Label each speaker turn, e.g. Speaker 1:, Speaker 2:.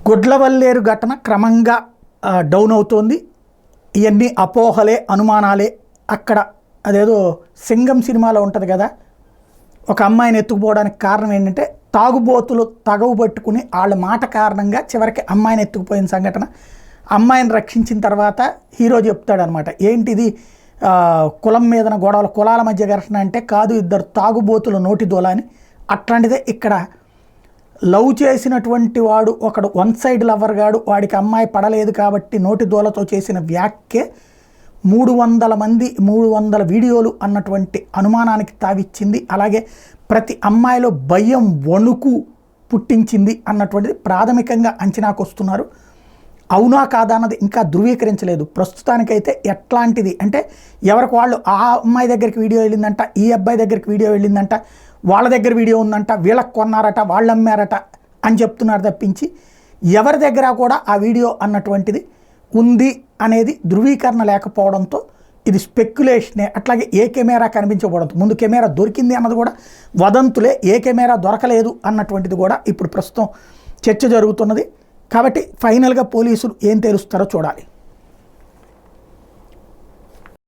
Speaker 1: గుడ్లవల్లేరు ఘటన క్రమంగా డౌన్ అవుతోంది. ఇవన్నీ అపోహలే, అనుమానాలే. అక్కడ అదేదో సింగం సినిమాలో ఉంటుంది కదా, ఒక అమ్మాయిని ఎత్తుకుపోవడానికి కారణం ఏంటంటే తాగుబోతులు తగవు పట్టుకుని వాళ్ళ మాట కారణంగా చివరికి అమ్మాయిని ఎత్తుకుపోయిన సంఘటన. అమ్మాయిని రక్షించిన తర్వాత హీరో చెప్తాడనమాట, ఏంటిది కులం మీదన గొడవలు, కులాల మధ్య ఘర్షణ అంటే కాదు, ఇద్దరు తాగుబోతులు నోటి దోల అని. అట్లాంటిదే ఇక్కడ లవ్ చేసినటువంటి వాడు ఒకడు వన్ సైడ్ లవర్ గాడు, వాడికి అమ్మాయి పడలేదు కాబట్టి నోటి దోలతో చేసిన వ్యాఖ్యే 300 వీడియోలు అన్నటువంటి అనుమానానికి తావిచ్చింది. అలాగే ప్రతి అమ్మాయిలో భయం, వణుకు పుట్టించింది అన్నటువంటిది ప్రాథమికంగా అంచనాకు వస్తున్నారు. అవునా కాదా అన్నది ఇంకా ధృవీకరించలేదు. ప్రస్తుతానికైతే ఎట్లాంటిది అంటే ఎవరికి వాళ్ళు, ఆ అమ్మాయి దగ్గరికి వీడియో వెళ్ళిందంట, ఈ అబ్బాయి దగ్గరికి వీడియో వెళ్ళిందంట, వాళ్ళ దగ్గర వీడియో ఉందంట, వీళ్ళకి కొన్నారట, వాళ్ళు అమ్మారట అని చెప్తున్నారు తప్పించి ఎవరి దగ్గర కూడా ఆ వీడియో అన్నటువంటిది ఉంది అనేది ధృవీకరణ లేకపోవడంతో ఇది స్పెక్యులేషనే. అట్లాగే ఏ కెమెరా కనిపించకపోవడంతో, ముందు కెమెరా దొరికింది అన్నది కూడా వదంతులే, ఏ కెమెరా దొరకలేదు అన్నటువంటిది కూడా ఇప్పుడు ప్రస్తుతం చర్చ జరుగుతున్నది. కాబట్టి ఫైనల్గా పోలీసులు ఏం తేలుస్తారో చూడాలి.